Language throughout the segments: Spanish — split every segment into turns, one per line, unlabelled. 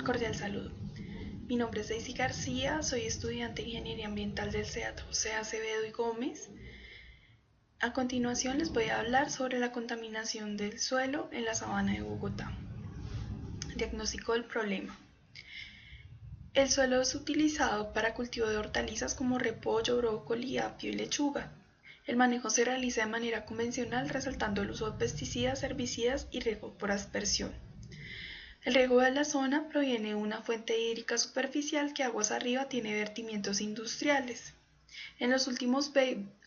Cordial saludo. Mi nombre es Daisy García, soy estudiante de Ingeniería Ambiental del CEAT José Acevedo y Gómez. A continuación les voy a hablar sobre la contaminación del suelo en la sabana de Bogotá. Diagnóstico del problema. El suelo es utilizado para cultivo de hortalizas como repollo, brócoli, apio y lechuga. El manejo se realiza de manera convencional, resaltando el uso de pesticidas, herbicidas y riego por aspersión. El riego de la zona proviene de una fuente hídrica superficial que aguas arriba tiene vertimientos industriales. En los últimos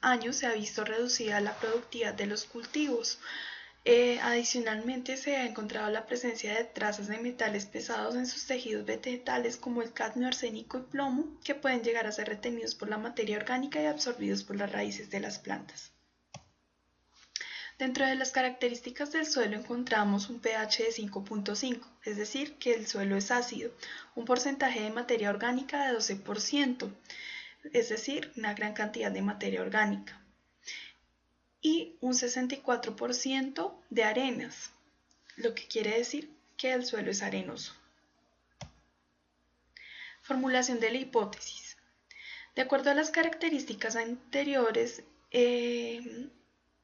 años se ha visto reducida la productividad de los cultivos. Adicionalmente se ha encontrado la presencia de trazas de metales pesados en sus tejidos vegetales como el cadmio, arsénico y plomo, que pueden llegar a ser retenidos por la materia orgánica y absorbidos por las raíces de las plantas. Dentro de las características del suelo encontramos un pH de 5.5, es decir, que el suelo es ácido, un porcentaje de materia orgánica de 12%, es decir, una gran cantidad de materia orgánica, y un 64% de arenas, lo que quiere decir que el suelo es arenoso. Formulación de la hipótesis. De acuerdo a las características anteriores,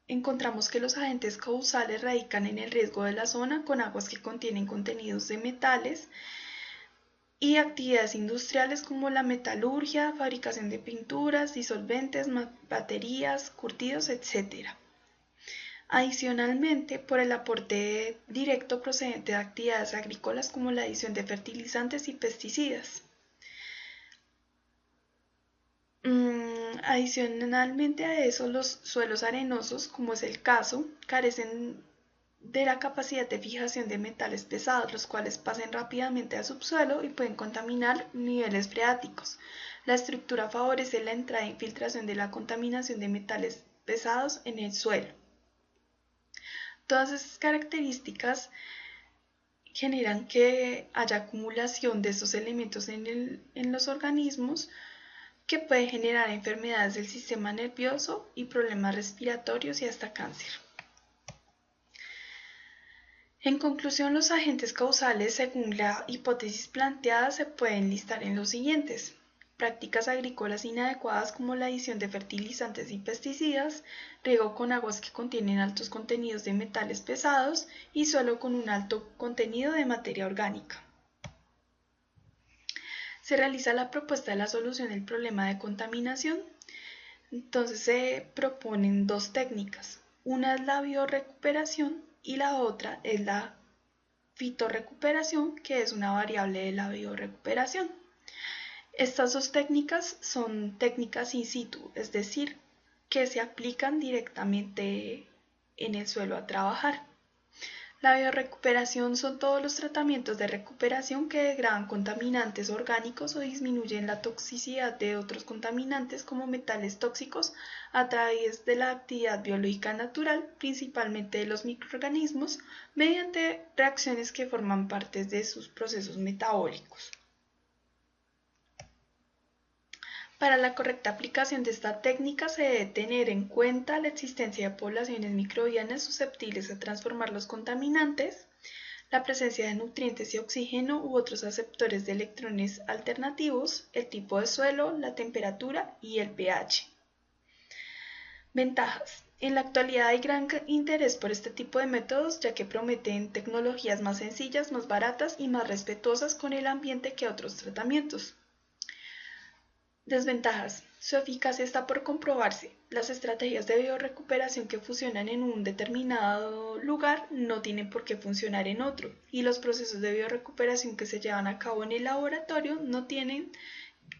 encontramos que los agentes causales radican en el riesgo de la zona con aguas que contienen contenidos de metales y actividades industriales como la metalurgia, fabricación de pinturas, disolventes, baterías, curtidos, etc. Adicionalmente, por el aporte directo procedente de actividades agrícolas como la adición de fertilizantes y pesticidas. Adicionalmente a eso, los suelos arenosos, como es el caso, carecen de la capacidad de fijación de metales pesados, los cuales pasan rápidamente al subsuelo y pueden contaminar niveles freáticos. La estructura favorece la entrada e infiltración de la contaminación de metales pesados en el suelo. Todas estas características generan que haya acumulación de estos elementos en los organismos, que puede generar enfermedades del sistema nervioso y problemas respiratorios y hasta cáncer. En conclusión, los agentes causales, según la hipótesis planteada, se pueden listar en los siguientes: prácticas agrícolas inadecuadas como la adición de fertilizantes y pesticidas, riego con aguas que contienen altos contenidos de metales pesados y suelo con un alto contenido de materia orgánica. Se realiza la propuesta de la solución del problema de contaminación. Entonces se proponen dos técnicas. Una es la biorecuperación y la otra es la fitorrecuperación, que es una variable de la biorecuperación. Estas dos técnicas son técnicas in situ, es decir, que se aplican directamente en el suelo a trabajar. La biorecuperación son todos los tratamientos de recuperación que degradan contaminantes orgánicos o disminuyen la toxicidad de otros contaminantes como metales tóxicos a través de la actividad biológica natural, principalmente de los microorganismos, mediante reacciones que forman parte de sus procesos metabólicos. Para la correcta aplicación de esta técnica se debe tener en cuenta la existencia de poblaciones microbianas susceptibles a transformar los contaminantes, la presencia de nutrientes y oxígeno u otros aceptores de electrones alternativos, el tipo de suelo, la temperatura y el pH. Ventajas. En la actualidad hay gran interés por este tipo de métodos, ya que prometen tecnologías más sencillas, más baratas y más respetuosas con el ambiente que otros tratamientos. Desventajas. Su eficacia está por comprobarse. Las estrategias de biorecuperación que funcionan en un determinado lugar no tienen por qué funcionar en otro, y los procesos de biorecuperación que se llevan a cabo en el laboratorio no tienen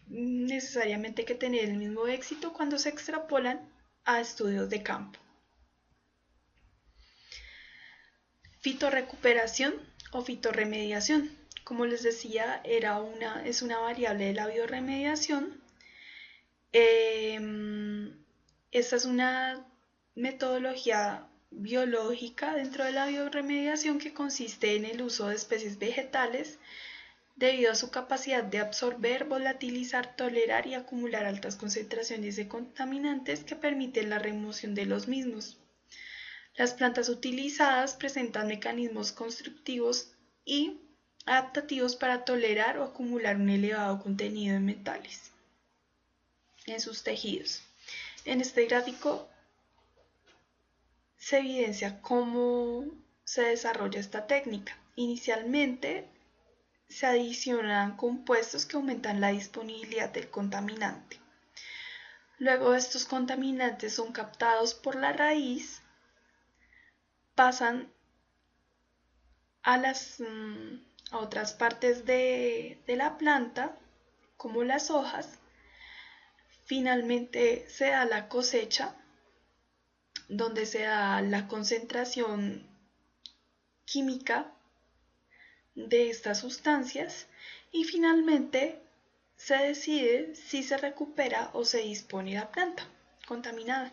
necesariamente que tener el mismo éxito cuando se extrapolan a estudios de campo. Fitorrecuperación o fitorremediación. Como les decía, es una variable de la bioremediación. Esta es una metodología biológica dentro de la bioremediación que consiste en el uso de especies vegetales debido a su capacidad de absorber, volatilizar, tolerar y acumular altas concentraciones de contaminantes que permiten la remoción de los mismos. Las plantas utilizadas presentan mecanismos constructivos y adaptativos para tolerar o acumular un elevado contenido de metales en sus tejidos. En este gráfico se evidencia cómo se desarrolla esta técnica. Inicialmente se adicionan compuestos que aumentan la disponibilidad del contaminante. Luego estos contaminantes son captados por la raíz, pasan a otras partes de la planta, como las hojas. Finalmente se da la cosecha, donde se da la concentración química de estas sustancias y finalmente se decide si se recupera o se dispone la planta contaminada.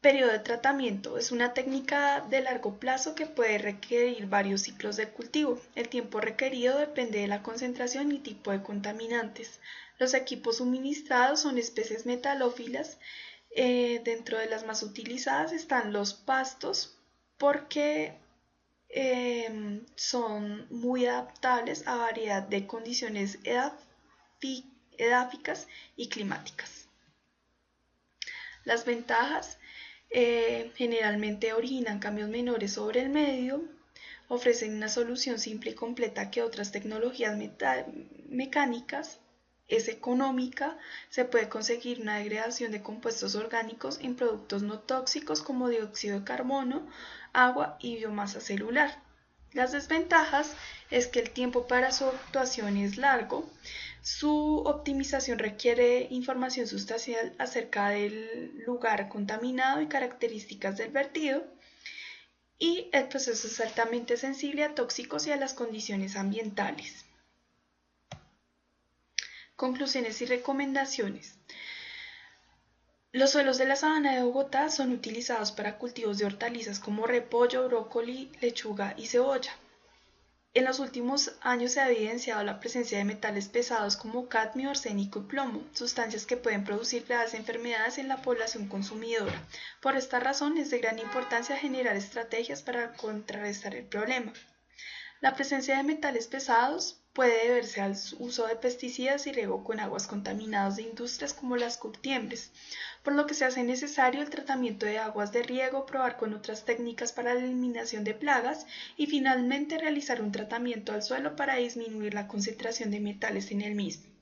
Periodo de tratamiento es una técnica de largo plazo que puede requerir varios ciclos de cultivo. El tiempo requerido depende de la concentración y tipo de contaminantes. Los equipos suministrados son especies metalófilas. Dentro de las más utilizadas están los pastos porque son muy adaptables a variedad de condiciones edáficas y climáticas. Las ventajas generalmente originan cambios menores sobre el medio, ofrecen una solución simple y completa que otras tecnologías mecánicas, es económica, se puede conseguir una degradación de compuestos orgánicos en productos no tóxicos como dióxido de carbono, agua y biomasa celular. Las desventajas es que el tiempo para su actuación es largo, su optimización requiere información sustancial acerca del lugar contaminado y características del vertido, y el proceso es altamente sensible a tóxicos y a las condiciones ambientales. Conclusiones y recomendaciones. Los suelos de la sabana de Bogotá son utilizados para cultivos de hortalizas como repollo, brócoli, lechuga y cebolla. En los últimos años se ha evidenciado la presencia de metales pesados como cadmio, arsénico y plomo, sustancias que pueden producir graves enfermedades en la población consumidora. Por esta razón es de gran importancia generar estrategias para contrarrestar el problema. La presencia de metales pesados puede deberse al uso de pesticidas y riego con aguas contaminadas de industrias como las curtiembres, por lo que se hace necesario el tratamiento de aguas de riego, probar con otras técnicas para la eliminación de plagas y finalmente realizar un tratamiento al suelo para disminuir la concentración de metales en el mismo.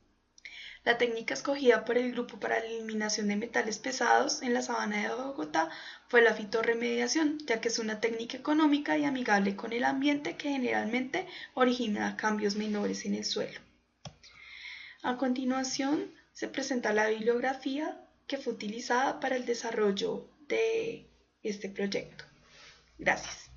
La técnica escogida por el Grupo para la Eliminación de Metales Pesados en la Sabana de Bogotá fue la fitorremediación, ya que es una técnica económica y amigable con el ambiente que generalmente origina cambios menores en el suelo. A continuación se presenta la bibliografía que fue utilizada para el desarrollo de este proyecto. Gracias.